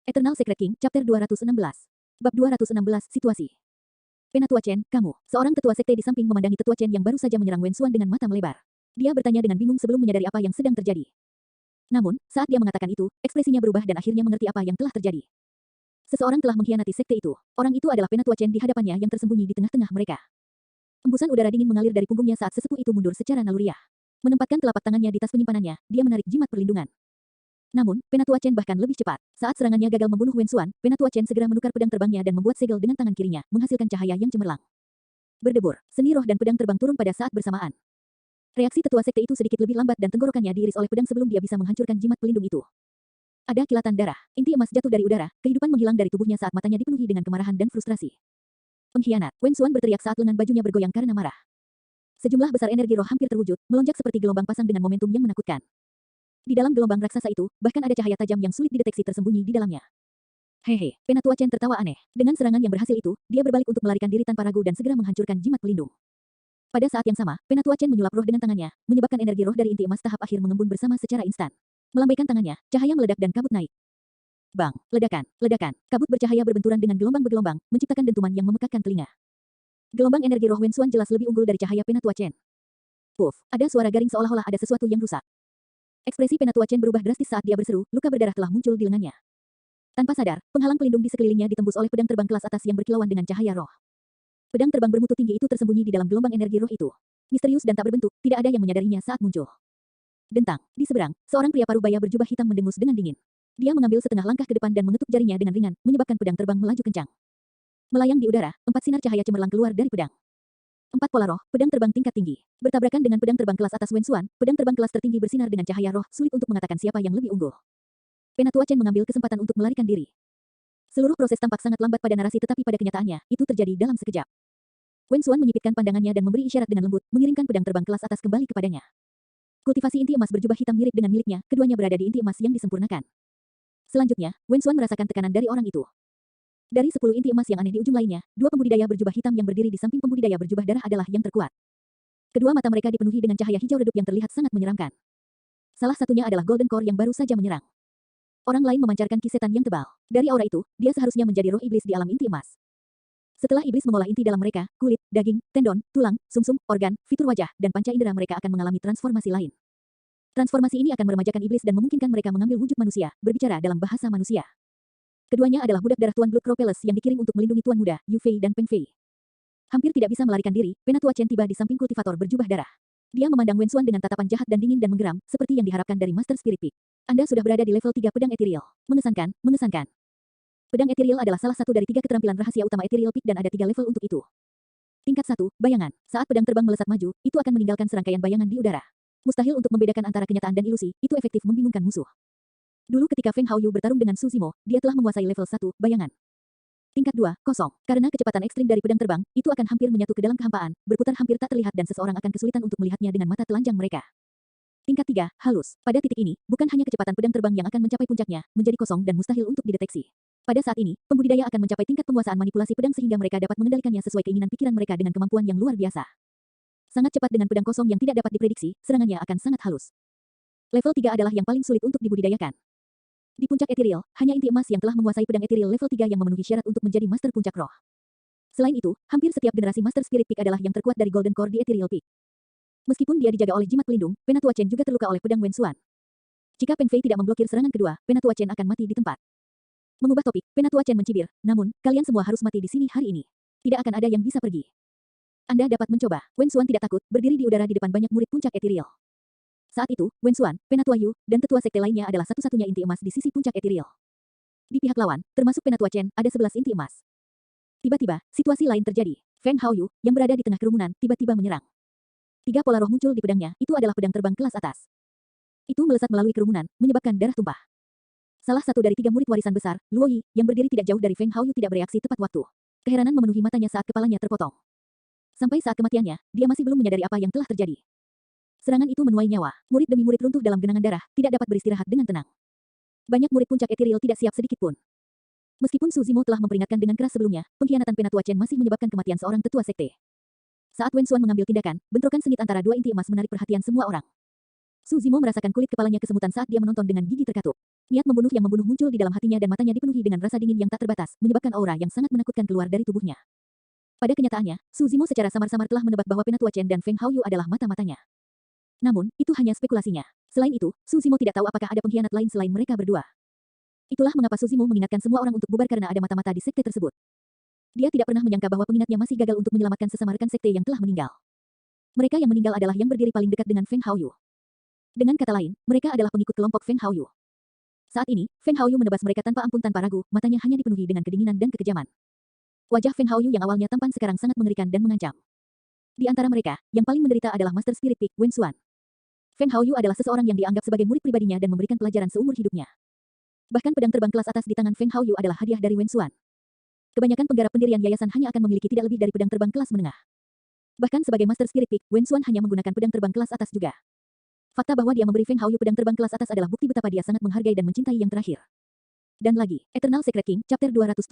Eternal Secret King, Chapter 216. Bab 216, Situasi. Penatua Chen, kamu, seorang tetua sekte di samping memandangi tetua Chen yang baru saja menyerang Wen Xuan dengan mata melebar. Dia bertanya dengan bingung sebelum menyadari apa yang sedang terjadi. Namun, saat dia mengatakan itu, ekspresinya berubah dan akhirnya mengerti apa yang telah terjadi. Seseorang telah mengkhianati sekte itu. Orang itu adalah Penatua Chen di hadapannya yang tersembunyi di tengah-tengah mereka. Embusan udara dingin mengalir dari punggungnya saat sesepuh itu mundur secara naluriah. Menempatkan telapak tangannya di tas penyimpanannya, dia menarik jimat perlindungan. Namun, Penatua Chen bahkan lebih cepat. Saat serangannya gagal membunuh Wen Xuan, Penatua Chen segera menukar pedang terbangnya dan membuat segel dengan tangan kirinya, menghasilkan cahaya yang cemerlang. Berdebur, seni roh dan pedang terbang turun pada saat bersamaan. Reaksi tetua sekte itu sedikit lebih lambat dan tenggorokannya diiris oleh pedang sebelum dia bisa menghancurkan jimat pelindung itu. Ada kilatan darah, inti emas jatuh dari udara, kehidupan menghilang dari tubuhnya saat matanya dipenuhi dengan kemarahan dan frustrasi. Pengkhianat, Wen Xuan berteriak saat lengan bajunya bergoyang karena marah. Sejumlah besar energi roh hampir terwujud, melonjak seperti gelombang pasang dengan momentum yang menakutkan. Di dalam gelombang raksasa itu, bahkan ada cahaya tajam yang sulit dideteksi tersembunyi di dalamnya. Hehe, Penatua Chen tertawa aneh. Dengan serangan yang berhasil itu, dia berbalik untuk melarikan diri tanpa ragu dan segera menghancurkan jimat pelindung. Pada saat yang sama, Penatua Chen menyulap roh dengan tangannya, menyebabkan energi roh dari inti emas tahap akhir mengembun bersama secara instan. Melambaikan tangannya, cahaya meledak dan kabut naik. Bang, ledakan, ledakan, kabut bercahaya berbenturan dengan gelombang bergelombang, menciptakan dentuman yang memekakkan telinga. Gelombang energi roh Wen Xuan jelas lebih unggul dari cahaya Penatua Chen. Puff, ada suara garing seolah-olah ada sesuatu yang rusak. Ekspresi Penatua Chen berubah drastis saat dia berseru, luka berdarah telah muncul di lengannya. Tanpa sadar, penghalang pelindung di sekelilingnya ditembus oleh pedang terbang kelas atas yang berkilauan dengan cahaya roh. Pedang terbang bermutu tinggi itu tersembunyi di dalam gelombang energi roh itu. Misterius dan tak berbentuk, tidak ada yang menyadarinya saat muncul. Dentang, di seberang, seorang pria parubaya berjubah hitam mendengus dengan dingin. Dia mengambil setengah langkah ke depan dan mengetuk jarinya dengan ringan, menyebabkan pedang terbang melaju kencang. Melayang di udara, 4 sinar cahaya cemerlang keluar dari pedang. 4 pola roh, pedang terbang tingkat tinggi. Bertabrakan dengan pedang terbang kelas atas Wen Xuan, pedang terbang kelas tertinggi bersinar dengan cahaya roh, sulit untuk mengatakan siapa yang lebih unggul. Penatua Chen mengambil kesempatan untuk melarikan diri. Seluruh proses tampak sangat lambat pada narasi tetapi pada kenyataannya, itu terjadi dalam sekejap. Wen Xuan menyipitkan pandangannya dan memberi isyarat dengan lembut, mengirimkan pedang terbang kelas atas kembali kepadanya. Kultivasi inti emas berjubah hitam mirip dengan miliknya, keduanya berada di inti emas yang disempurnakan. Selanjutnya, Wen Xuan merasakan tekanan dari orang itu. Dari 10 inti emas yang aneh di ujung lainnya, 2 pembudidaya berjubah hitam yang berdiri di samping pembudidaya berjubah darah adalah yang terkuat. Kedua mata mereka dipenuhi dengan cahaya hijau redup yang terlihat sangat menyeramkan. Salah satunya adalah Golden Core yang baru saja menyerang. Orang lain memancarkan kisetan yang tebal. Dari aura itu, dia seharusnya menjadi roh iblis di alam inti emas. Setelah iblis mengolah inti dalam mereka, kulit, daging, tendon, tulang, sumsum, organ, fitur wajah, dan panca indera mereka akan mengalami transformasi lain. Transformasi ini akan meremajakan iblis dan memungkinkan mereka mengambil wujud manusia, berbicara dalam bahasa manusia. Keduanya adalah budak darah Tuan Blood Crow Palace yang dikirim untuk melindungi Tuan Muda, Yu Fei dan Peng Fei. Hampir tidak bisa melarikan diri, Penatua Chen tiba di samping kultivator berjubah darah. Dia memandang Wen Xuan dengan tatapan jahat dan dingin dan menggeram, seperti yang diharapkan dari Master Spirit Peak. Anda sudah berada di level 3 pedang ethereal. Mengesankan, mengesankan. Pedang ethereal adalah salah satu dari 3 keterampilan rahasia utama ethereal peak dan ada 3 level untuk itu. Tingkat 1, bayangan. Saat pedang terbang melesat maju, itu akan meninggalkan serangkaian bayangan di udara. Mustahil untuk membedakan antara kenyataan dan ilusi, itu efektif membingungkan musuh. Dulu ketika Feng Haoyu bertarung dengan Su Zimo, dia telah menguasai level 1, bayangan. Tingkat 2, kosong. Karena kecepatan ekstrim dari pedang terbang, itu akan hampir menyatu ke dalam kehampaan, berputar hampir tak terlihat dan seseorang akan kesulitan untuk melihatnya dengan mata telanjang mereka. Tingkat 3, halus. Pada titik ini, bukan hanya kecepatan pedang terbang yang akan mencapai puncaknya, menjadi kosong dan mustahil untuk dideteksi. Pada saat ini, pembudidaya akan mencapai tingkat penguasaan manipulasi pedang sehingga mereka dapat mengendalikannya sesuai keinginan pikiran mereka dengan kemampuan yang luar biasa. Sangat cepat dengan pedang kosong yang tidak dapat diprediksi, serangannya akan sangat halus. Level 3 adalah yang paling sulit untuk dibudidayakan. Di puncak ethereal, hanya inti emas yang telah menguasai pedang ethereal level 3 yang memenuhi syarat untuk menjadi master puncak roh. Selain itu, hampir setiap generasi Master Spirit Peak adalah yang terkuat dari Golden Core di Ethereal Peak. Meskipun dia dijaga oleh jimat pelindung, Penatua Chen juga terluka oleh pedang Wen Xuan. Jika Peng Fei tidak memblokir serangan kedua, Penatua Chen akan mati di tempat. Mengubah topik, Penatua Chen mencibir, namun, kalian semua harus mati di sini hari ini. Tidak akan ada yang bisa pergi. Anda dapat mencoba. Wen Xuan tidak takut, berdiri di udara di depan banyak murid puncak ethereal. Saat itu, Wen Xuan, Penatua Yu, dan tetua sekte lainnya adalah satu-satunya inti emas di sisi puncak ethereal. Di pihak lawan, termasuk Penatua Chen, ada 11 inti emas. Tiba-tiba, situasi lain terjadi. Feng Haoyu, yang berada di tengah kerumunan, tiba-tiba menyerang. 3 pola roh muncul di pedangnya, itu adalah pedang terbang kelas atas. Itu melesat melalui kerumunan, menyebabkan darah tumpah. Salah satu dari 3 murid warisan besar, Luo Yi, yang berdiri tidak jauh dari Feng Haoyu tidak bereaksi tepat waktu. Keheranan memenuhi matanya saat kepalanya terpotong. Sampai saat kematiannya, dia masih belum menyadari apa yang telah terjadi. Serangan itu menuai nyawa. Murid demi murid runtuh dalam genangan darah, tidak dapat beristirahat dengan tenang. Banyak murid puncak ethereal tidak siap sedikit pun. Meskipun Su Zimo telah memperingatkan dengan keras sebelumnya, pengkhianatan Penatua Chen masih menyebabkan kematian seorang tetua sekte. Saat Wen Xuan mengambil tindakan, bentrokan sengit antara 2 inti emas menarik perhatian semua orang. Su Zimo merasakan kulit kepalanya kesemutan saat dia menonton dengan gigi terkatup. Niat membunuh yang membunuh muncul di dalam hatinya dan matanya dipenuhi dengan rasa dingin yang tak terbatas, menyebabkan aura yang sangat menakutkan keluar dari tubuhnya. Pada kenyataannya, Su Zimo secara samar-samar telah menebak bahwa Penatua Chen dan Feng Haoyu adalah mata-matanya. Namun, itu hanya spekulasinya. Selain itu, Su Zimo tidak tahu apakah ada pengkhianat lain selain mereka berdua. Itulah mengapa Su Zimo mengingatkan semua orang untuk bubar karena ada mata-mata di sekte tersebut. Dia tidak pernah menyangka bahwa pengingatnya masih gagal untuk menyelamatkan sesama rekan sekte yang telah meninggal. Mereka yang meninggal adalah yang berdiri paling dekat dengan Feng Haoyu. Dengan kata lain, mereka adalah pengikut kelompok Feng Haoyu. Saat ini, Feng Haoyu menebas mereka tanpa ampun tanpa ragu, matanya hanya dipenuhi dengan kedinginan dan kekejaman. Wajah Feng Haoyu yang awalnya tampan sekarang sangat mengerikan dan mengancam. Di antara mereka, yang paling menderita adalah Master Spirit Peak, Wen Xuan. Feng Haoyu adalah seseorang yang dianggap sebagai murid pribadinya dan memberikan pelajaran seumur hidupnya. Bahkan pedang terbang kelas atas di tangan Feng Haoyu adalah hadiah dari Wen Xuan. Kebanyakan penggarap pendirian yayasan hanya akan memiliki tidak lebih dari pedang terbang kelas menengah. Bahkan sebagai Master Spirit Peak, Wen Xuan hanya menggunakan pedang terbang kelas atas juga. Fakta bahwa dia memberi Feng Haoyu pedang terbang kelas atas adalah bukti betapa dia sangat menghargai dan mencintai yang terakhir. Dan lagi, Eternal Secret King, Chapter 217.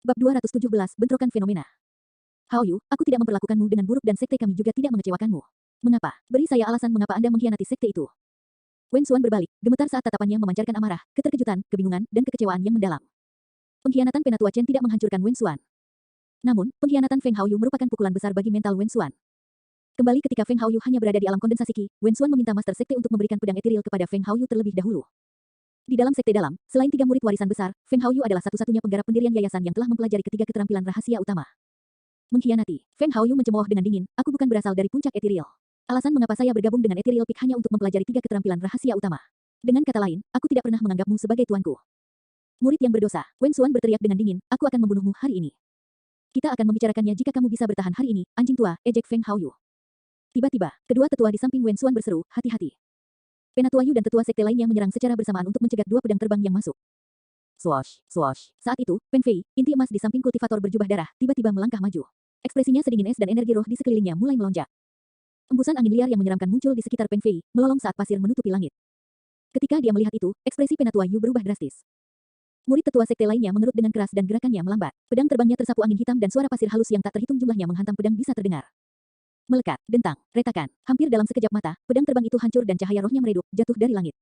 Bab 217, Bentrokan Fenomena. Haoyu, aku tidak memperlakukanmu dengan buruk dan sekte kami juga tidak mengecewakanmu. Mengapa? Beri saya alasan mengapa Anda mengkhianati sekte itu. Wen Xuan berbalik, gemetar saat tatapannya memancarkan amarah, keterkejutan, kebingungan, dan kekecewaan yang mendalam. Pengkhianatan Penatua Chen tidak menghancurkan Wen Xuan. Namun, pengkhianatan Feng Haoyu merupakan pukulan besar bagi mental Wen Xuan. Kembali ketika Feng Haoyu hanya berada di alam kondensasi Qi, Wen Xuan meminta Master Sekte untuk memberikan pedang etiril kepada Feng Haoyu terlebih dahulu. Di dalam sekte dalam, selain 3 murid warisan besar, Feng Haoyu adalah satu-satunya penggarap pendirian yayasan yang telah mempelajari ketiga keterampilan rahasia utama. Mengkhianati. Feng Haoyu mencemooh dengan dingin, aku bukan berasal dari puncak etiril. Alasan mengapa saya bergabung dengan etiril Peak hanya untuk mempelajari 3 keterampilan rahasia utama. Dengan kata lain, aku tidak pernah menganggapmu sebagai tuanku. Murid yang berdosa, Wen Xuan berteriak dengan dingin, aku akan membunuhmu hari ini. Kita akan membicarakannya jika kamu bisa bertahan hari ini, anjing tua, ejek Feng Haoyu. Tiba-tiba, kedua tetua di samping Wen Xuan berseru, hati-hati. Penatua Yu dan tetua sekte lainnya menyerang secara bersamaan untuk mencegat 2 pedang terbang yang masuk. Swosh, swosh. Saat itu, Peng Fei, inti emas di samping kultivator berjubah darah, tiba-tiba melangkah maju. Ekspresinya sedingin es dan energi roh di sekelilingnya mulai melonjak. Embusan angin liar yang menyeramkan muncul di sekitar Peng Fei, melolong saat pasir menutupi langit. Ketika dia melihat itu, ekspresi Penatua Yu berubah drastis. Murid tetua sekte lainnya mengerut dengan keras dan gerakannya melambat. Pedang terbangnya tersapu angin hitam dan suara pasir halus yang tak terhitung jumlahnya menghantam pedang bisa terdengar. Melekat, dentang, retakan. Hampir dalam sekejap mata, pedang terbang itu hancur dan cahaya rohnya meredup, jatuh dari langit.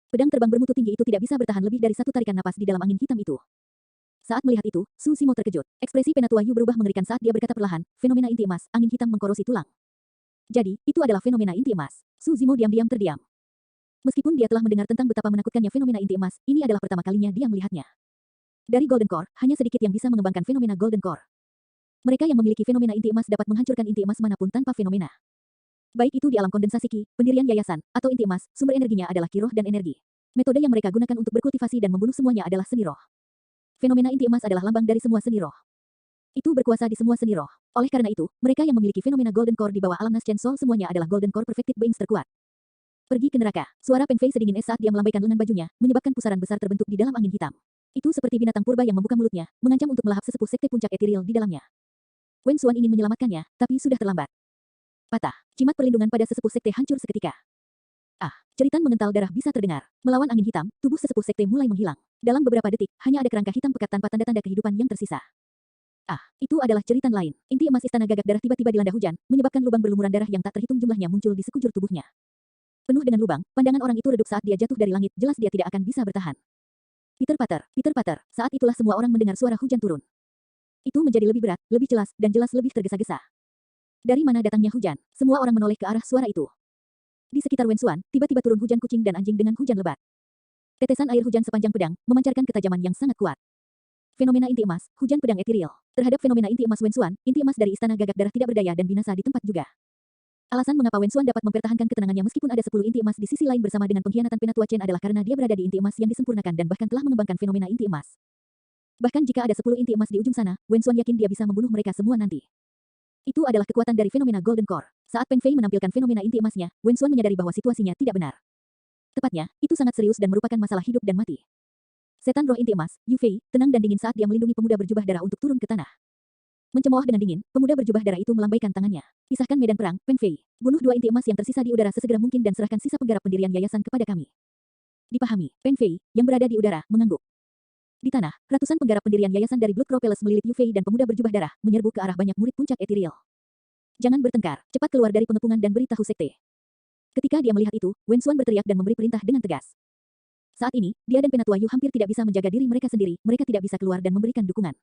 Pedang terbang bermutu tinggi itu tidak bisa bertahan lebih dari 1 tarikan napas di dalam angin hitam itu. Saat melihat itu, Su Zimo terkejut. Ekspresi Penatua Yu berubah mengerikan saat dia berkata perlahan, fenomena inti emas, angin hitam mengkorosi tulang. Jadi, itu adalah fenomena inti emas. Su Zimo diam-diam terdiam. Meskipun dia telah mendengar tentang betapa menakutkannya fenomena inti emas, ini adalah pertama kalinya dia melihatnya. Dari Golden Core, hanya sedikit yang bisa mengembangkan fenomena Golden Core. Mereka yang memiliki fenomena inti emas dapat menghancurkan inti emas manapun tanpa fenomena. Baik itu di alam kondensasi Qi, pendirian yayasan, atau inti emas, sumber energinya adalah Qi roh dan energi. Metode yang mereka gunakan untuk berkultivasi dan membunuh semuanya adalah seni roh. Fenomena inti emas adalah lambang dari semua seni roh. Itu berkuasa di semua seni roh. Oleh karena itu, mereka yang memiliki fenomena Golden Core di bawah alam Naschen Soul semuanya adalah Golden Core Perfected Beings terkuat. Pergi ke neraka. Suara Peng Fei sedingin es saat dia melambaikan lengan bajunya, menyebabkan pusaran besar terbentuk di dalam angin hitam. Itu seperti binatang purba yang membuka mulutnya, mengancam untuk melahap sesepuh sekte puncak etiril di dalamnya. Wen Xuan ingin menyelamatkannya, tapi sudah terlambat. Patah. Jimat perlindungan pada sesepuh sekte hancur seketika. Ah, jeritan mengental darah bisa terdengar. Melawan angin hitam, tubuh sesepuh sekte mulai menghilang. Dalam beberapa detik, hanya ada kerangka hitam pekat tanpa tanda-tanda kehidupan yang tersisa. Ah, itu adalah jeritan lain. Inti emas istana gagak darah tiba-tiba dilanda hujan, menyebabkan lubang berlumuran darah yang tak terhitung jumlahnya muncul di sekujur tubuhnya. Penuh dengan lubang, pandangan orang itu redup saat dia jatuh dari langit, jelas dia tidak akan bisa bertahan. Peter Pater. Saat itulah semua orang mendengar suara hujan turun. Itu menjadi lebih berat, lebih jelas, dan jelas lebih tergesa-gesa. Dari mana datangnya hujan? Semua orang menoleh ke arah suara itu. Di sekitar Wen Xuan, tiba-tiba turun hujan kucing dan anjing dengan hujan lebat. Tetesan air hujan sepanjang pedang, memancarkan ketajaman yang sangat kuat. Fenomena inti emas, hujan pedang etiril. Terhadap fenomena inti emas Wen Xuan, inti emas dari istana gagak darah tidak berdaya dan binasa di tempat juga. Alasan mengapa Wen Xuan dapat mempertahankan ketenangannya meskipun ada 10 inti emas di sisi lain bersama dengan pengkhianatan Penatua Chen adalah karena dia berada di inti emas yang disempurnakan dan bahkan telah mengembangkan fenomena inti emas. Bahkan jika ada 10 inti emas di ujung sana, Wen Xuan yakin dia bisa membunuh mereka semua nanti. Itu adalah kekuatan dari fenomena Golden Core. Saat Peng Fei menampilkan fenomena inti emasnya, Wen Xuan menyadari bahwa situasinya tidak benar. Tepatnya, itu sangat serius dan merupakan masalah hidup dan mati. Setan roh inti emas, Yu Fei, tenang dan dingin saat dia melindungi pemuda berjubah darah untuk turun ke tanah. Mencemooh dengan dingin, pemuda berjubah darah itu melambaikan tangannya. Pisahkan medan perang, Peng Fei. Bunuh 2 inti emas yang tersisa di udara sesegera mungkin dan serahkan sisa penggarap pendirian yayasan kepada kami. Dipahami, Peng Fei, yang berada di udara, mengangguk. Di tanah, ratusan penggarap pendirian yayasan dari Blood Crow Palace melilit Yu Fei dan pemuda berjubah darah, menyerbu ke arah banyak murid puncak etiril. Jangan bertengkar, cepat keluar dari pengepungan dan beritahu sekte. Ketika dia melihat itu, Wen Xuan berteriak dan memberi perintah dengan tegas. Saat ini, dia dan Penatua Yu hampir tidak bisa menjaga diri mereka sendiri, mereka tidak bisa keluar dan memberikan dukungan.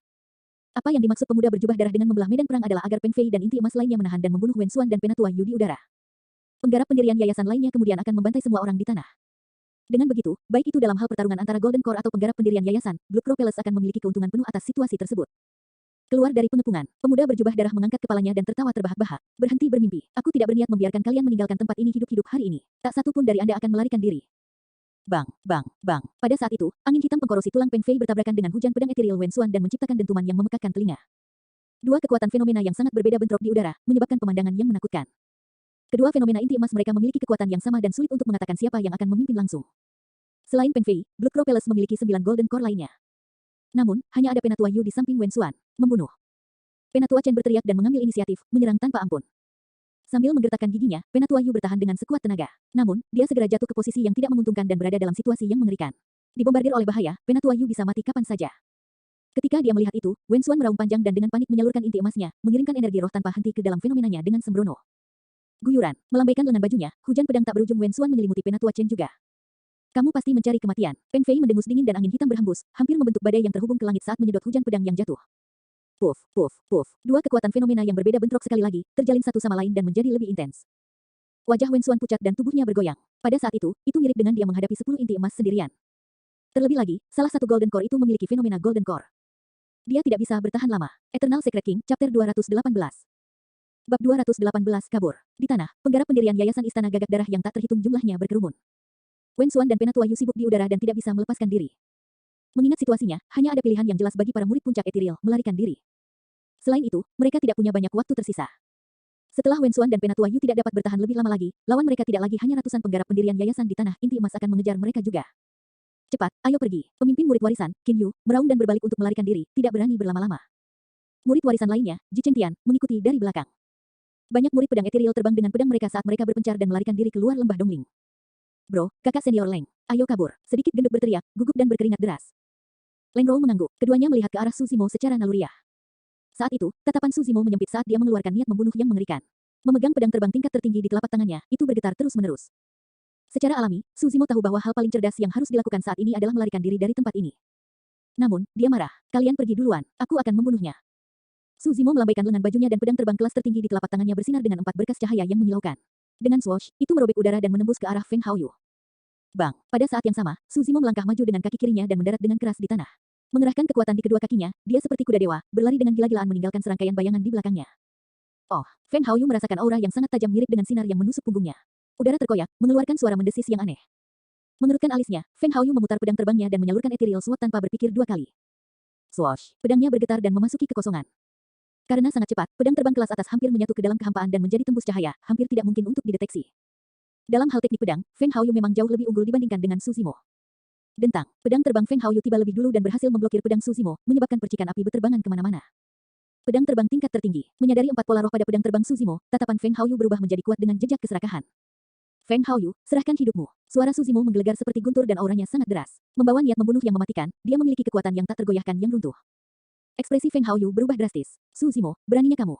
Apa yang dimaksud pemuda berjubah darah dengan membelah medan perang adalah agar Peng Fei dan inti emas lainnya menahan dan membunuh Wen Xuan dan Penatua Yu di udara. Penggarap pendirian yayasan lainnya kemudian akan membantai semua orang di tanah. Dengan begitu, baik itu dalam hal pertarungan antara Golden Core atau penggarap pendirian yayasan, Blood Crow Palace akan memiliki keuntungan penuh atas situasi tersebut. Keluar dari pengepungan, pemuda berjubah darah mengangkat kepalanya dan tertawa terbahak-bahak. Berhenti bermimpi. Aku tidak berniat membiarkan kalian meninggalkan tempat ini hidup-hidup hari ini. Tak satu pun dari Anda akan melarikan diri. Bang, bang, bang. Pada saat itu, angin hitam pengkorosi tulang Peng Fei bertabrakan dengan hujan pedang etiril Wen Xuan dan menciptakan dentuman yang memekakkan telinga. Dua kekuatan fenomena yang sangat berbeda bentrok di udara, menyebabkan pemandangan yang menakutkan. Kedua fenomena inti emas mereka memiliki kekuatan yang sama dan sulit untuk mengatakan siapa yang akan memimpin langsung. Selain Peng Fei, Blood Crow Palace memiliki 9 Golden Core lainnya. Namun, hanya ada Penatua Yu di samping Wen Xuan. Membunuh. Penatua Chen berteriak dan mengambil inisiatif, menyerang tanpa ampun. Sambil menggertakkan giginya, Penatua Yu bertahan dengan sekuat tenaga. Namun, dia segera jatuh ke posisi yang tidak menguntungkan dan berada dalam situasi yang mengerikan. Dibombardir oleh bahaya, Penatua Yu bisa mati kapan saja. Ketika dia melihat itu, Wen Xuan meraung panjang dan dengan panik menyalurkan inti emasnya, mengirimkan energi roh tanpa henti ke dalam fenomenanya dengan sembrono. Guyuran, melambaikan lengan bajunya, hujan pedang tak berujung Wen Xuan menyelimuti Penatua Chen juga. Kamu pasti mencari kematian. Peng Fei mendengus dingin dan angin hitam berhembus, hampir membentuk badai yang terhubung ke langit saat menyedot hujan pedang yang jatuh. Puff, puff, puff. Dua kekuatan fenomena yang berbeda bentrok sekali lagi, terjalin satu sama lain dan menjadi lebih intens. Wajah Wen Xuan pucat dan tubuhnya bergoyang. Pada saat itu mirip dengan dia menghadapi 10 inti emas sendirian. Terlebih lagi, salah satu Golden Core itu memiliki fenomena Golden Core. Dia tidak bisa bertahan lama. Eternal Secret King, Chapter 218. Bab 218 kabur. Di tanah, penggarap pendirian Yayasan Istana Gagak Darah yang tak terhitung jumlahnya berkerumun. Wen Xuan dan Penatua Yu sibuk di udara dan tidak bisa melepaskan diri. Mengingat situasinya, hanya ada pilihan yang jelas bagi para murid puncak etiril, melarikan diri. Selain itu, mereka tidak punya banyak waktu tersisa. Setelah Wen Xuan dan Penatua Yu tidak dapat bertahan lebih lama lagi, lawan mereka tidak lagi hanya ratusan penggarap pendirian yayasan di tanah inti emas akan mengejar mereka juga. Cepat, ayo pergi. Pemimpin murid warisan, Qin Yu, meraung dan berbalik untuk melarikan diri, tidak berani berlama-lama. Murid warisan lainnya, Ji Chengtian, mengikuti dari belakang. Banyak murid pedang etiril terbang dengan pedang mereka saat mereka berpencar dan melarikan diri keluar lembah Dongling. Bro, kakak senior Leng, ayo kabur. Sedikit gendut berteriak, gugup dan berkeringat deras. Leng Rou mengangguk, keduanya melihat ke arah Su Zimo secara naluriah. Saat itu, tatapan Su Zimo menyempit saat dia mengeluarkan niat membunuh yang mengerikan. Memegang pedang terbang tingkat tertinggi di telapak tangannya, itu bergetar terus-menerus. Secara alami, Su Zimo tahu bahwa hal paling cerdas yang harus dilakukan saat ini adalah melarikan diri dari tempat ini. Namun, dia marah. Kalian pergi duluan, aku akan membunuhnya. Su Zimo melambaikan lengan bajunya dan pedang terbang kelas tertinggi di telapak tangannya bersinar dengan 4 berkas cahaya yang menyilaukan. Dengan swoosh, itu merobek udara dan menembus ke arah Feng Haoyu. Bang, pada saat yang sama, Su Zimo melangkah maju dengan kaki kirinya dan mendarat dengan keras di tanah. Mengerahkan kekuatan di kedua kakinya, dia seperti kuda dewa, berlari dengan gila-gilaan meninggalkan serangkaian bayangan di belakangnya. Oh, Feng Haoyu merasakan aura yang sangat tajam mirip dengan sinar yang menusuk punggungnya. Udara terkoyak, mengeluarkan suara mendesis yang aneh. Mengerutkan alisnya, Feng Haoyu memutar pedang terbangnya dan menyalurkan ethereal sword tanpa berpikir 2 kali. Swoosh, pedangnya bergetar dan memasuki kekosongan. Karena sangat cepat, pedang terbang kelas atas hampir menyatu ke dalam kehampaan dan menjadi tembus cahaya, hampir tidak mungkin untuk dideteksi. Dalam hal teknik pedang, Feng Haoyu memang jauh lebih unggul dibandingkan dengan Su Zimo. Dentang, pedang terbang Feng Haoyu tiba lebih dulu dan berhasil memblokir pedang Su Zimo, menyebabkan percikan api berterbangan kemana-mana. Pedang terbang tingkat tertinggi, menyadari 4 pola roh pada pedang terbang Su Zimo, tatapan Feng Haoyu berubah menjadi kuat dengan jejak keserakahan. Feng Haoyu, serahkan hidupmu. Suara Su Zimo menggelegar seperti guntur dan auranya sangat deras. Membawa niat membunuh yang mematikan, dia memiliki kekuatan yang tak tergoyahkan yang runtuh. Ekspresi Feng Haoyu berubah drastis. Su Zimo, beraninya kamu.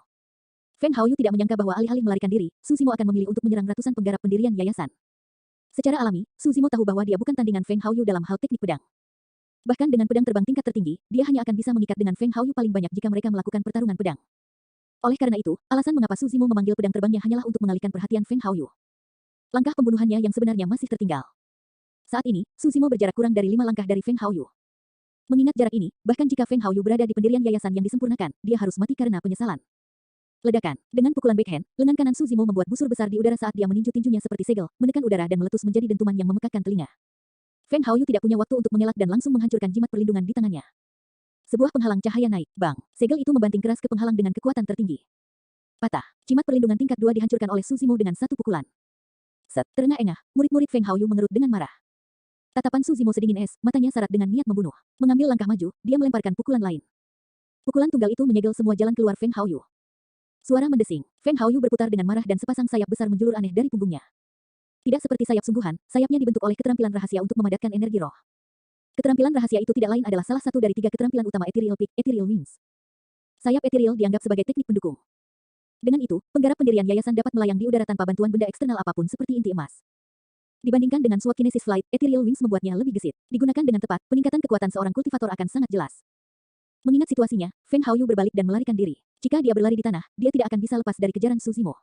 Feng Haoyu tidak menyangka bahwa alih-alih melarikan diri, Su Zimo akan memilih untuk menyerang ratusan penggarap pendirian yayasan. Secara alami, Su Zimo tahu bahwa dia bukan tandingan Feng Haoyu dalam hal teknik pedang. Bahkan dengan pedang terbang tingkat tertinggi, dia hanya akan bisa mengikat dengan Feng Haoyu paling banyak jika mereka melakukan pertarungan pedang. Oleh karena itu, alasan mengapa Su Zimo memanggil pedang terbangnya hanyalah untuk mengalihkan perhatian Feng Haoyu. Langkah pembunuhannya yang sebenarnya masih tertinggal. Saat ini, Su Zimo berjarak kurang dari 5 langkah dari Feng Haoyu. Mengingat jarak ini, bahkan jika Feng Haoyu berada di pendirian yayasan yang disempurnakan, dia harus mati karena penyesalan. Ledakan. Dengan pukulan backhand, lengan kanan Su Zimo membuat busur besar di udara saat dia meninju tinjunya seperti segel, menekan udara dan meletus menjadi dentuman yang memekakkan telinga. Feng Haoyu tidak punya waktu untuk mengelak dan langsung menghancurkan jimat perlindungan di tangannya. Sebuah penghalang cahaya naik, bang. Segel itu membanting keras ke penghalang dengan kekuatan tertinggi. Patah. Jimat perlindungan tingkat 2 dihancurkan oleh Su Zimo dengan satu pukulan. Set, terengah-engah, murid-murid Feng Haoyu mengerut dengan marah. Tatapan Su Zimo sedingin es, matanya syarat dengan niat membunuh. Mengambil langkah maju, dia melemparkan pukulan lain. Pukulan tunggal itu menyegel semua jalan keluar Feng Haoyu. Suara mendesing. Feng Haoyu berputar dengan marah dan sepasang sayap besar menjulur aneh dari punggungnya. Tidak seperti sayap sungguhan, sayapnya dibentuk oleh keterampilan rahasia untuk memadatkan energi roh. Keterampilan rahasia itu tidak lain adalah salah satu dari 3 keterampilan utama Ethereal Peak, Ethereal Wings. Sayap Ethereal dianggap sebagai teknik pendukung. Dengan itu, penggarap pendirian yayasan dapat melayang di udara tanpa bantuan benda eksternal apapun seperti inti emas. Dibandingkan dengan Sword Kinesis Flight, Ethereal Wings membuatnya lebih gesit. Digunakan dengan tepat, peningkatan kekuatan seorang kultivator akan sangat jelas. Mengingat situasinya, Feng Haoyu berbalik dan melarikan diri. Jika dia berlari di tanah, dia tidak akan bisa lepas dari kejaran Su Zimo.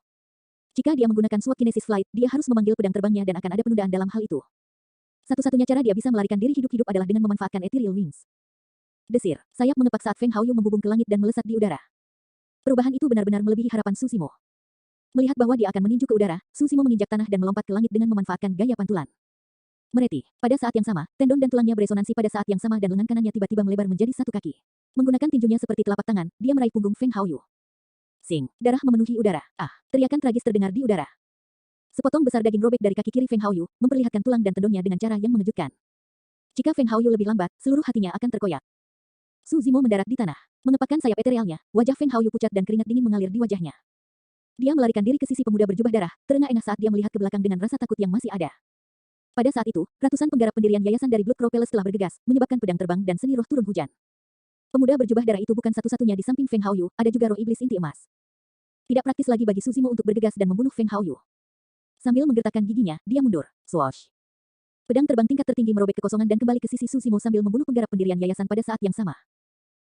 Jika dia menggunakan Sword Kinesis Flight, dia harus memanggil pedang terbangnya dan akan ada penundaan dalam hal itu. Satu-satunya cara dia bisa melarikan diri hidup-hidup adalah dengan memanfaatkan Ethereal Wings. Desir, sayap mengepak saat Feng Haoyu membubung ke langit dan melesat di udara. Perubahan itu benar-benar melebihi harapan Su Zimo. Melihat bahwa dia akan meninju ke udara, Su Zimo menginjak tanah dan melompat ke langit dengan memanfaatkan gaya pantulan. Mereti. Pada saat yang sama, tendon dan tulangnya beresonansi pada saat yang sama dan lengan kanannya tiba-tiba melebar menjadi satu kaki. Menggunakan tinjunya seperti telapak tangan, dia meraih punggung Feng Haoyu. Sing, darah memenuhi udara. Ah, teriakan tragis terdengar di udara. Sepotong besar daging robek dari kaki kiri Feng Haoyu, memperlihatkan tulang dan tendonnya dengan cara yang mengejutkan. Jika Feng Haoyu lebih lambat, seluruh hatinya akan terkoyak. Su Zimo mendarat di tanah. Mengepakkan sayap eterealnya, wajah Feng Haoyu pucat dan keringat dingin mengalir di wajahnya. Dia melarikan diri ke sisi pemuda berjubah darah, terengah-engah saat dia melihat ke belakang dengan rasa takut yang masih ada. Pada saat itu, ratusan penggarap pendirian yayasan dari Blood Crow Palace telah bergegas, menyebabkan pedang terbang dan seni roh turun hujan. Pemuda berjubah darah itu bukan satu-satunya di samping Feng Haoyu, ada juga roh iblis inti emas. Tidak praktis lagi bagi Su Zimo untuk bergegas dan membunuh Feng Haoyu. Sambil menggertakkan giginya, dia mundur. Swoosh. Pedang terbang tingkat tertinggi merobek kekosongan dan kembali ke sisi Su Zimo sambil membunuh penggarap pendirian yayasan pada saat yang sama.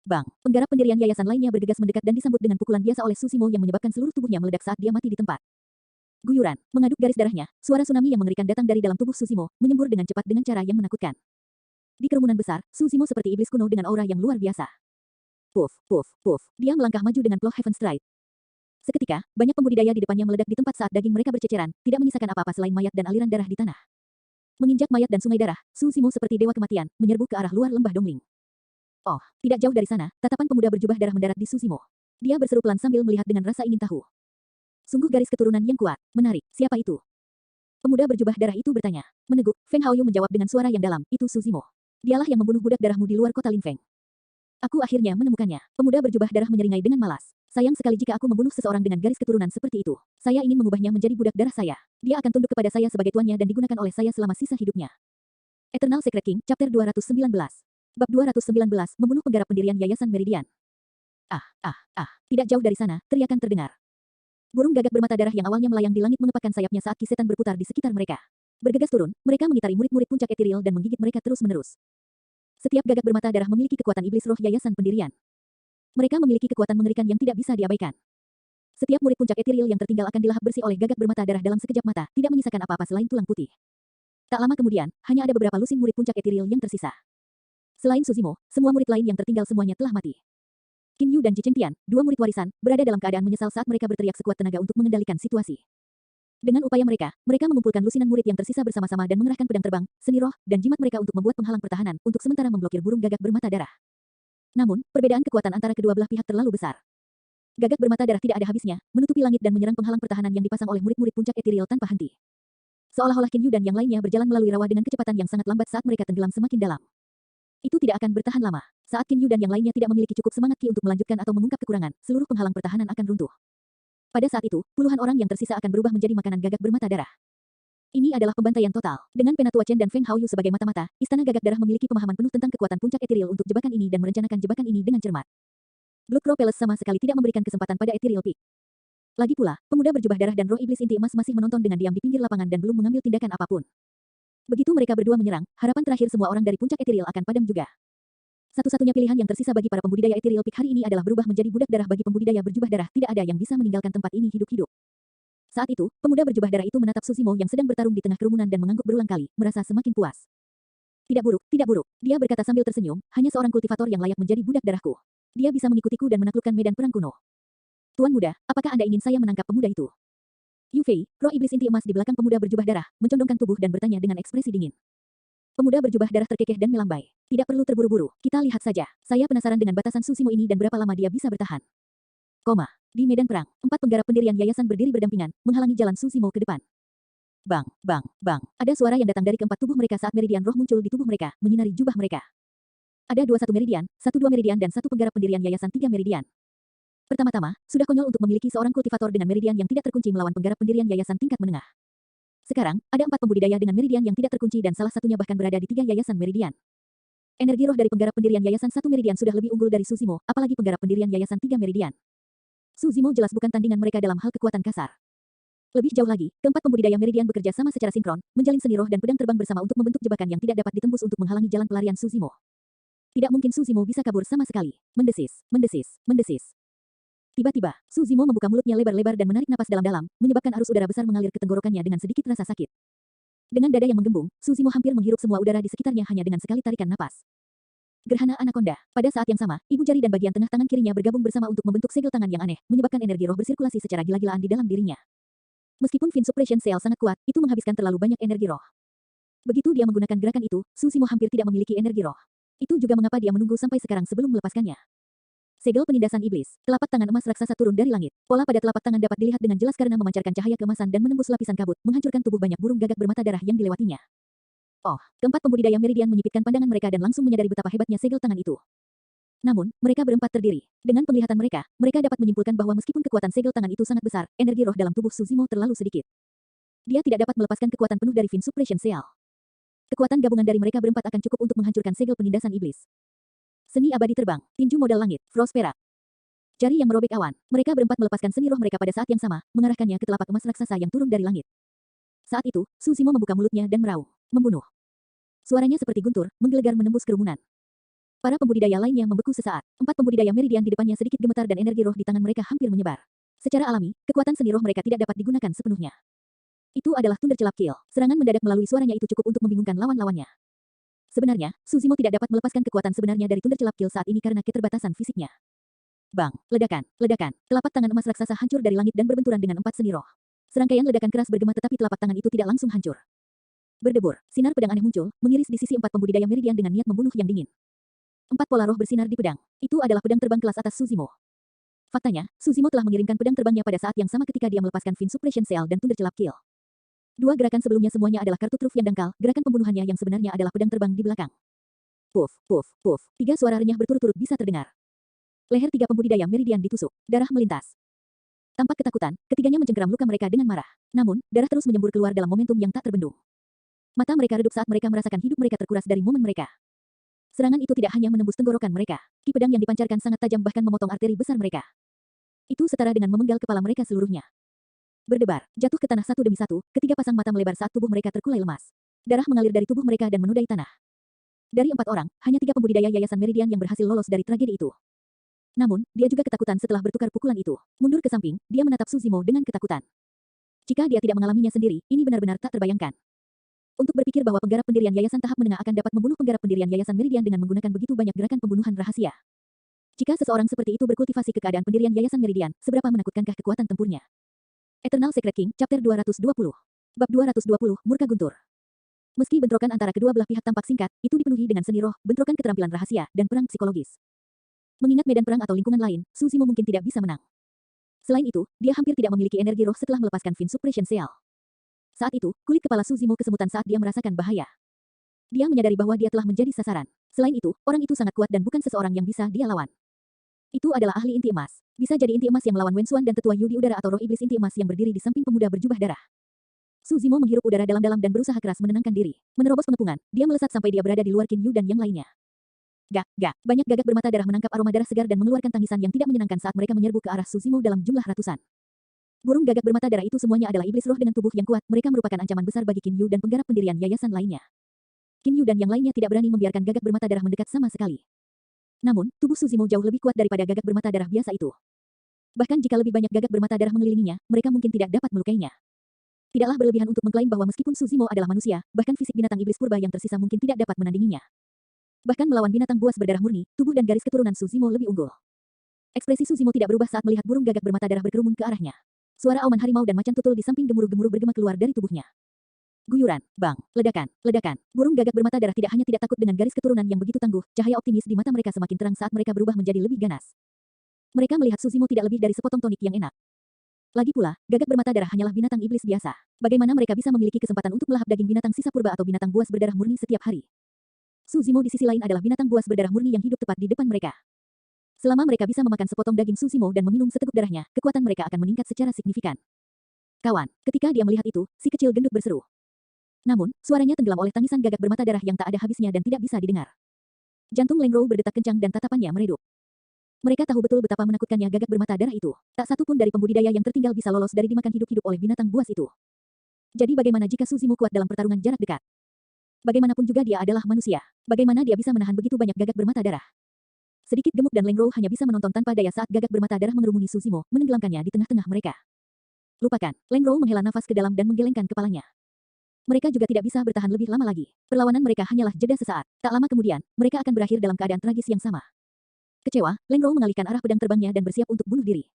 Bang, penggarap pendirian yayasan lainnya bergegas mendekat dan disambut dengan pukulan biasa oleh Su Zimo yang menyebabkan seluruh tubuhnya meledak saat dia mati di tempat. Guyuran, mengaduk garis darahnya, suara tsunami yang mengerikan datang dari dalam tubuh Su Zimo, menyembur dengan cepat dengan cara yang menakutkan. Di kerumunan besar, Su Zimo seperti iblis kuno dengan aura yang luar biasa. Puff, puff, puff, dia melangkah maju dengan Plow Heaven Stride. Seketika, banyak pembudidaya di depannya meledak di tempat saat daging mereka berceceran, tidak menyisakan apa-apa selain mayat dan aliran darah di tanah. Menginjak mayat dan sungai darah, Su Zimo seperti dewa kematian, menyerbu ke arah luar lembah Dongling. Oh, tidak jauh dari sana, tatapan pemuda berjubah darah mendarat di Su Zimo. Dia berseru pelan sambil melihat dengan rasa ingin tahu. Sungguh garis keturunan yang kuat, menarik, siapa itu? Pemuda berjubah darah itu bertanya. Meneguk, Feng Haoyu menjawab dengan suara yang dalam, itu Su Zimo. Dialah yang membunuh budak darahmu di luar kota Linfeng. Aku akhirnya menemukannya. Pemuda berjubah darah menyeringai dengan malas. Sayang sekali jika aku membunuh seseorang dengan garis keturunan seperti itu. Saya ingin mengubahnya menjadi budak darah saya. Dia akan tunduk kepada saya sebagai tuannya dan digunakan oleh saya selama sisa hidupnya. Eternal Secret King, Chapter 219. Bab 219, membunuh penggarap pendirian Yayasan Meridian. Tidak jauh dari sana, teriakan terdengar. Burung gagak bermata darah yang awalnya melayang di langit mengepakkan sayapnya saat kisetan berputar di sekitar mereka. Bergegas turun, mereka mengitari murid-murid puncak etiril dan menggigit mereka terus-menerus. Setiap gagak bermata darah memiliki kekuatan iblis roh Yayasan Pendirian. Mereka memiliki kekuatan mengerikan yang tidak bisa diabaikan. Setiap murid puncak etiril yang tertinggal akan dilahap bersih oleh gagak bermata darah dalam sekejap mata, tidak menyisakan apa-apa selain tulang putih. Tak lama kemudian, hanya ada beberapa lusin murid puncak etiril yang tersisa. Selain Su Zimo, semua murid lain yang tertinggal semuanya telah mati. Qin Yu dan Ji Chengtian, dua murid warisan, berada dalam keadaan menyesal saat mereka berteriak sekuat tenaga untuk mengendalikan situasi. Dengan upaya mereka mengumpulkan lusinan murid yang tersisa bersama-sama dan mengerahkan pedang terbang, seni roh, dan jimat mereka untuk membuat penghalang pertahanan, untuk sementara memblokir burung gagak bermata darah. Namun, perbedaan kekuatan antara kedua belah pihak terlalu besar. Gagak bermata darah tidak ada habisnya, menutupi langit dan menyerang penghalang pertahanan yang dipasang oleh murid-murid puncak etiril tanpa henti. Seolah-olah Qin Yu dan yang lainnya berjalan melalui rawa dengan kecepatan yang sangat lambat saat mereka tenggelam semakin dalam. Itu tidak akan bertahan lama. Saat Qin Yu dan yang lainnya tidak memiliki cukup semangat Qi untuk melanjutkan atau mengungkap kekurangan, seluruh penghalang pertahanan akan runtuh. Pada saat itu, puluhan orang yang tersisa akan berubah menjadi makanan gagak bermata darah. Ini adalah pembantaian total. Dengan Penatua Chen dan Feng Haoyu sebagai mata-mata, Istana Gagak Darah memiliki pemahaman penuh tentang kekuatan puncak etiril untuk jebakan ini dan merencanakan jebakan ini dengan cermat. Blood Crow Palace sama sekali tidak memberikan kesempatan pada Ethereal Peak. Lagi pula, pemuda berjubah darah dan roh iblis inti emas masih menonton dengan diam di pinggir lapangan dan belum mengambil tindakan apapun. Begitu mereka berdua menyerang, harapan terakhir semua orang dari puncak Ethereal akan padam juga. Satu-satunya pilihan yang tersisa bagi para pembudidaya Ethereal Peak hari ini adalah berubah menjadi budak darah bagi pembudidaya berjubah darah. Tidak ada yang bisa meninggalkan tempat ini hidup-hidup. Saat itu, pemuda berjubah darah itu menatap Su Zimo yang sedang bertarung di tengah kerumunan dan mengangguk berulang kali, merasa semakin puas. Tidak buruk, tidak buruk. Dia berkata sambil tersenyum, hanya seorang kultivator yang layak menjadi budak darahku. Dia bisa mengikutiku dan menaklukkan medan perang kuno. Tuan muda, apakah Anda ingin saya menangkap pemuda itu? Yu Fei, roh iblis inti emas di belakang pemuda berjubah darah, mencondongkan tubuh dan bertanya dengan ekspresi dingin. Pemuda berjubah darah terkekeh dan melambai. Tidak perlu terburu-buru, kita lihat saja. Saya penasaran dengan batasan Su Zimo ini dan berapa lama dia bisa bertahan. Di medan perang, 4 penggarap pendirian yayasan berdiri berdampingan, menghalangi jalan Su Zimo ke depan. Bang, bang, bang. Ada suara yang datang dari keempat tubuh mereka saat meridian roh muncul di tubuh mereka, menyinari jubah mereka. Ada 21 meridian, 12 meridian dan 1 penggarap pendirian yayasan 3 meridian. Pertama-tama, sudah konyol untuk memiliki seorang kultivator dengan meridian yang tidak terkunci melawan penggarap pendirian yayasan tingkat menengah. Sekarang, ada 4 pembudidaya dengan meridian yang tidak terkunci dan salah satunya bahkan berada di 3 yayasan meridian. Energi roh dari penggarap pendirian yayasan 1 meridian sudah lebih unggul dari Su Zimo, apalagi penggarap pendirian yayasan 3 meridian. Su Zimo jelas bukan tandingan mereka dalam hal kekuatan kasar. Lebih jauh lagi, keempat pembudidaya Meridian bekerja sama secara sinkron, menjalin seni roh dan pedang terbang bersama untuk membentuk jebakan yang tidak dapat ditembus untuk menghalangi jalan pelarian Suzimo. Tidak mungkin Suzimo bisa kabur sama sekali. Mendesis, mendesis, mendesis. Tiba-tiba, Suzimo membuka mulutnya lebar-lebar dan menarik napas dalam-dalam, menyebabkan arus udara besar mengalir ke tenggorokannya dengan sedikit rasa sakit. Dengan dada yang menggembung, Suzimo hampir menghirup semua udara di sekitarnya hanya dengan sekali tarikan napas. Gerhana Anaconda. Pada saat yang sama, ibu jari dan bagian tengah tangan kirinya bergabung bersama untuk membentuk segel tangan yang aneh, menyebabkan energi roh bersirkulasi secara gila-gilaan di dalam dirinya. Meskipun Fin Suppression Seal sangat kuat, itu menghabiskan terlalu banyak energi roh. Begitu dia menggunakan gerakan itu, Suzimo hampir tidak memiliki energi roh. Itu juga mengapa dia menunggu sampai sekarang sebelum melepaskannya. Segel penindasan iblis. Telapak tangan emas raksasa turun dari langit. Pola pada telapak tangan dapat dilihat dengan jelas karena memancarkan cahaya keemasan dan menembus lapisan kabut, menghancurkan tubuh banyak burung gagak bermata darah yang dilewatinya. Oh, keempat pembudidaya Meridian menyipitkan pandangan mereka dan langsung menyadari betapa hebatnya segel tangan itu. Namun, mereka berempat terdiri. Dengan penglihatan mereka, mereka dapat menyimpulkan bahwa meskipun kekuatan segel tangan itu sangat besar, energi roh dalam tubuh Suzimo terlalu sedikit. Dia tidak dapat melepaskan kekuatan penuh dari Fin Suppression Seal. Kekuatan gabungan dari mereka berempat akan cukup untuk menghancurkan segel penindasan iblis. Seni abadi terbang, tinju modal langit, frost perak. Jari yang merobek awan. Mereka berempat melepaskan seni roh mereka pada saat yang sama, mengarahkannya ke telapak emas raksasa yang turun dari langit. Saat itu, Suzimo membuka mulutnya dan meraung. Membunuh. Suaranya seperti guntur, menggelegar menembus kerumunan. Para pembudidaya lainnya membeku sesaat. Empat pembudidaya Meridian di depannya sedikit gemetar dan energi roh di tangan mereka hampir menyebar. Secara alami, kekuatan seni roh mereka tidak dapat digunakan sepenuhnya. Itu adalah Thundercelap Kill. Serangan mendadak melalui suaranya itu cukup untuk membingungkan lawan-lawannya. Sebenarnya, Suzimo tidak dapat melepaskan kekuatan sebenarnya dari Thundercelap Kill saat ini karena keterbatasan fisiknya. Bang, ledakan, ledakan. Telapak tangan emas raksasa hancur dari langit dan berbenturan dengan empat seni roh. Serangkaian ledakan keras bergema tetapi telapak tangan itu tidak langsung hancur. Berdebur, sinar pedang aneh muncul, mengiris di sisi empat pembudidaya Meridian dengan niat membunuh yang dingin. Empat pola roh bersinar di pedang. Itu adalah pedang terbang kelas atas Suzimo. Faktanya, Suzimo telah mengirimkan pedang terbangnya pada saat yang sama ketika dia melepaskan Fin Suppression Seal dan Thundercelap Kill. Dua gerakan sebelumnya semuanya adalah kartu truf yang dangkal, gerakan pembunuhannya yang sebenarnya adalah pedang terbang di belakang. Puff, puff, puff. Tiga suara renyah berturut-turut bisa terdengar. Leher tiga pembudidaya Meridian ditusuk. Darah melintas. Tampak ketakutan, ketiganya mencengkeram luka mereka dengan marah. Namun, darah terus menyembur keluar dalam momentum yang tak terbendung. Mata mereka redup saat mereka merasakan hidup mereka terkuras dari momen mereka. Serangan itu tidak hanya menembus tenggorokan mereka. Ki pedang yang dipancarkan sangat tajam bahkan memotong arteri besar mereka. Itu setara dengan memenggal kepala mereka seluruhnya. Berdebar, jatuh ke tanah satu demi satu, ketiga pasang mata melebar saat tubuh mereka terkulai lemas. Darah mengalir dari tubuh mereka dan menodai tanah. Dari empat orang, hanya tiga pembudidaya Yayasan Meridian yang berhasil lolos dari tragedi itu. Namun, dia juga ketakutan setelah bertukar pukulan itu. Mundur ke samping, dia menatap Suzimo dengan ketakutan. Jika dia tidak mengalaminya sendiri, ini benar-benar tak terbayangkan. Untuk berpikir bahwa penggarap pendirian Yayasan tahap menengah akan dapat membunuh penggarap pendirian Yayasan Meridian dengan menggunakan begitu banyak gerakan pembunuhan rahasia. Jika seseorang seperti itu berkultivasi ke keadaan pendirian Yayasan Meridian, seberapa menakutkankah kekuatan tempurnya? Eternal Secret King, Chapter 220. Bab 220, Murka Guntur. Meski bentrokan antara kedua belah pihak tampak singkat, itu dipenuhi dengan seni roh, bentrokan keterampilan rahasia, dan perang psikologis. Mengingat medan perang atau lingkungan lain, Suzimo mungkin tidak bisa menang. Selain itu, dia hampir tidak memiliki energi roh setelah melepaskan Fin Suppression Seal. Saat itu, kulit kepala Suzimo kesemutan saat dia merasakan bahaya. Dia menyadari bahwa dia telah menjadi sasaran. Selain itu, orang itu sangat kuat dan bukan seseorang yang bisa dia lawan. Itu adalah ahli inti emas. Bisa jadi inti emas yang melawan Wensuan dan tetua Yu di udara atau roh iblis inti emas yang berdiri di samping pemuda berjubah darah. Suzimo menghirup udara dalam-dalam dan berusaha keras menenangkan diri. Menerobos pengepungan, dia melesat sampai dia berada di luar Qin Yu dan yang lainnya. Gak, gak. Banyak gagak bermata darah menangkap aroma darah segar dan mengeluarkan tangisan yang tidak menyenangkan saat mereka menyerbu ke arah Suzimo dalam jumlah ratusan. Burung gagak bermata darah itu semuanya adalah iblis roh dengan tubuh yang kuat. Mereka merupakan ancaman besar bagi Qin Yu dan penggarap pendirian yayasan lainnya. Qin Yu dan yang lainnya tidak berani membiarkan gagak bermata darah mendekat sama sekali. Namun, tubuh Suzimo jauh lebih kuat daripada gagak bermata darah biasa itu. Bahkan jika lebih banyak gagak bermata darah mengelilinginya, mereka mungkin tidak dapat melukainya. Tidaklah berlebihan untuk mengklaim bahwa meskipun Suzimo adalah manusia, bahkan fisik binatang iblis purba yang tersisa mungkin tidak dapat menandinginya. Bahkan melawan binatang buas berdarah murni, tubuh dan garis keturunan Suzimo lebih unggul. Ekspresi Suzimo tidak berubah saat melihat burung gagak bermata darah berkerumun ke arahnya. Suara auman harimau dan macan tutul di samping gemuruh-gemuruh bergema keluar dari tubuhnya. Guyuran, bang, ledakan, ledakan. Burung gagak bermata darah tidak hanya tidak takut dengan garis keturunan yang begitu tangguh, cahaya optimis di mata mereka semakin terang saat mereka berubah menjadi lebih ganas. Mereka melihat Suzimo tidak lebih dari sepotong tonik yang enak. Lagi pula, gagak bermata darah hanyalah binatang iblis biasa. Bagaimana mereka bisa memiliki kesempatan untuk melahap daging binatang sisa purba atau binatang buas berdarah murni setiap hari? Suzimo di sisi lain adalah binatang buas berdarah murni yang hidup tepat di depan mereka. Selama mereka bisa memakan sepotong daging Suzimo dan meminum seteguk darahnya, kekuatan mereka akan meningkat secara signifikan. Kawan, ketika dia melihat itu, si kecil gendut berseru. Namun, suaranya tenggelam oleh tangisan gagak bermata darah yang tak ada habisnya dan tidak bisa didengar. Jantung Leng Rou berdetak kencang dan tatapannya meredup. Mereka tahu betul betapa menakutkannya gagak bermata darah itu. Tak satu pun dari pembudidaya yang tertinggal bisa lolos dari dimakan hidup-hidup oleh binatang buas itu. Jadi bagaimana jika Suzimo kuat dalam pertarungan jarak dekat? Bagaimanapun juga dia adalah manusia. Bagaimana dia bisa menahan begitu banyak gagak bermata darah? Sedikit gemuk dan Leng Rou hanya bisa menonton tanpa daya saat gagak bermata darah mengerumuni Suzimo, menenggelamkannya di tengah-tengah mereka. Lupakan. Leng Rou menghela nafas ke dalam dan menggelengkan kepalanya. Mereka juga tidak bisa bertahan lebih lama lagi. Perlawanan mereka hanyalah jeda sesaat. Tak lama kemudian, mereka akan berakhir dalam keadaan tragis yang sama. Kecewa, Leng Rou mengalihkan arah pedang terbangnya dan bersiap untuk bunuh diri.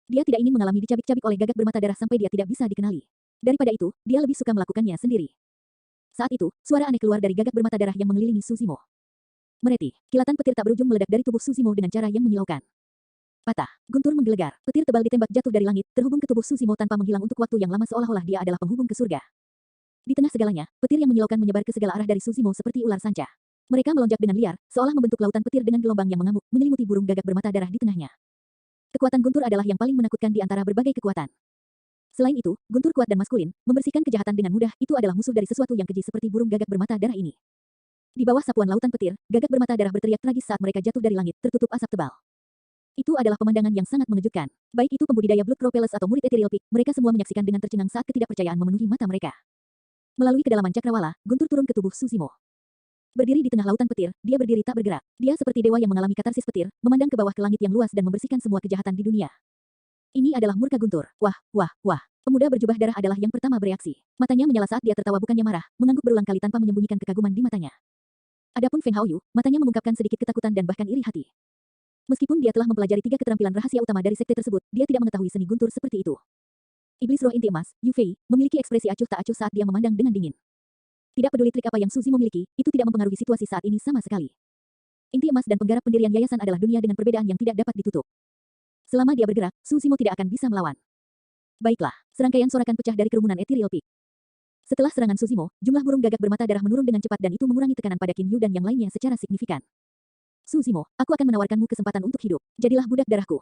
Dia tidak ingin mengalami dicabik-cabik oleh gagak bermata darah sampai dia tidak bisa dikenali. Daripada itu, dia lebih suka melakukannya sendiri. Saat itu, suara aneh keluar dari gagak bermata darah yang mengelilingi Suzimo. Mereti, kilatan petir tak berujung meledak dari tubuh Suzimo dengan cara yang menyilaukan. Patah, guntur menggelegar, petir tebal ditembak jatuh dari langit, terhubung ke tubuh Suzimo tanpa menghilang untuk waktu yang lama seolah-olah dia adalah penghubung ke surga. Di tengah segalanya, petir yang menyilaukan menyebar ke segala arah dari Suzimo seperti ular sanca. Mereka melonjak dengan liar, seolah membentuk lautan petir dengan gelombang yang mengamuk, menyelimuti burung gagak bermata darah di tengahnya. Kekuatan guntur adalah yang paling menakutkan di antara berbagai kekuatan. Selain itu, guntur kuat dan maskulin, membersihkan kejahatan dengan mudah, itu adalah musuh dari sesuatu yang keji seperti burung gagak bermata darah ini. Di bawah sapuan lautan petir, gagak bermata darah berteriak tragis saat mereka jatuh dari langit, tertutup asap tebal. Itu adalah pemandangan yang sangat mengejutkan. Baik itu pembudidaya Blood Crow Palace atau murid Ethereal Peak, mereka semua menyaksikan dengan tercengang saat ketidakpercayaan memenuhi mata mereka. Melalui kedalaman cakrawala, guntur turun ke tubuh Suzimo. Berdiri di tengah lautan petir, dia berdiri tak bergerak. Dia seperti dewa yang mengalami katarsis petir, memandang ke bawah ke langit yang luas dan membersihkan semua kejahatan di dunia. Ini adalah murka guntur. Wah, wah, wah. Pemuda berjubah darah adalah yang pertama bereaksi. Matanya menyala saat dia tertawa bukannya marah, mengangguk berulang kali tanpa menyembunyikan kekaguman di matanya. Adapun Feng Haoyu, matanya mengungkapkan sedikit ketakutan dan bahkan iri hati. Meskipun dia telah mempelajari 3 keterampilan rahasia utama dari sekte tersebut, dia tidak mengetahui seni guntur seperti itu. Iblis roh inti emas, Yu Fei, memiliki ekspresi acuh tak acuh saat dia memandang dengan dingin. Tidak peduli trik apa yang Suzy memiliki, itu tidak mempengaruhi situasi saat ini sama sekali. Inti emas dan penggarap pendirian yayasan adalah dunia dengan perbedaan yang tidak dapat ditutup. Selama dia bergerak, Suzimo tidak akan bisa melawan. Baiklah, serangkaian sorakan pecah dari kerumunan Ethereal Peak. Setelah serangan Suzimo, jumlah burung gagak bermata darah menurun dengan cepat dan itu mengurangi tekanan pada Qin Yu dan yang lainnya secara signifikan. Suzimo, aku akan menawarkanmu kesempatan untuk hidup. Jadilah budak darahku.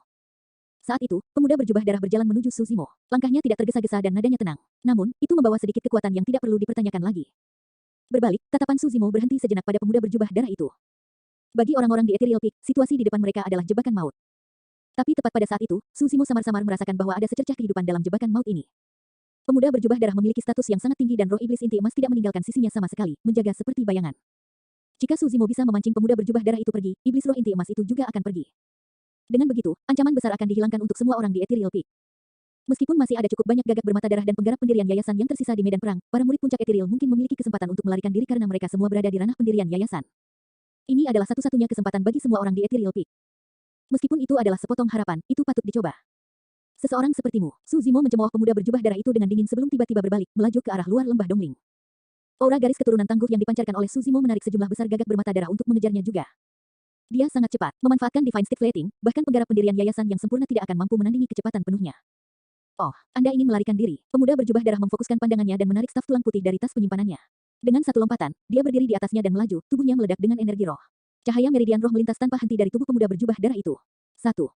Saat itu, pemuda berjubah darah berjalan menuju Suzimo. Langkahnya tidak tergesa-gesa dan nadanya tenang. Namun, itu membawa sedikit kekuatan yang tidak perlu dipertanyakan lagi. Berbalik, tatapan Suzimo berhenti sejenak pada pemuda berjubah darah itu. Bagi orang-orang di Ethereal Peak, situasi di depan mereka adalah jebakan maut. Tapi tepat pada saat itu, Suzimo samar-samar merasakan bahwa ada secercah kehidupan dalam jebakan maut ini. Pemuda berjubah darah memiliki status yang sangat tinggi dan roh iblis inti emas tidak meninggalkan sisinya sama sekali, menjaga seperti bayangan. Jika Suzimo bisa memancing pemuda berjubah darah itu pergi, iblis roh inti emas itu juga akan pergi. Dengan begitu, ancaman besar akan dihilangkan untuk semua orang di Ethereal Peak. Meskipun masih ada cukup banyak gagak bermata darah dan penggarap pendirian yayasan yang tersisa di medan perang, para murid puncak Ethereal mungkin memiliki kesempatan untuk melarikan diri karena mereka semua berada di ranah pendirian yayasan. Ini adalah satu-satunya kesempatan bagi semua orang di Ethereal Peak. Meskipun itu adalah sepotong harapan, itu patut dicoba. Seseorang sepertimu, Suzimo mencemooh pemuda berjubah darah itu dengan dingin sebelum tiba-tiba berbalik, melaju ke arah luar lembah Dongling. Aura garis keturunan tangguh yang dipancarkan oleh Suzimo menarik sejumlah besar gagak bermata darah untuk mengejarnya juga. Dia sangat cepat, memanfaatkan Divine Stick Plating, bahkan penggarap pendirian yayasan yang sempurna tidak akan mampu menandingi kecepatan penuhnya. Oh, Anda ingin melarikan diri. Pemuda berjubah darah memfokuskan pandangannya dan menarik staf tulang putih dari tas penyimpanannya. Dengan satu lompatan, dia berdiri di atasnya dan melaju, tubuhnya meledak dengan energi roh. Cahaya meridian roh melintas tanpa henti dari tubuh pemuda berjubah darah itu. 1.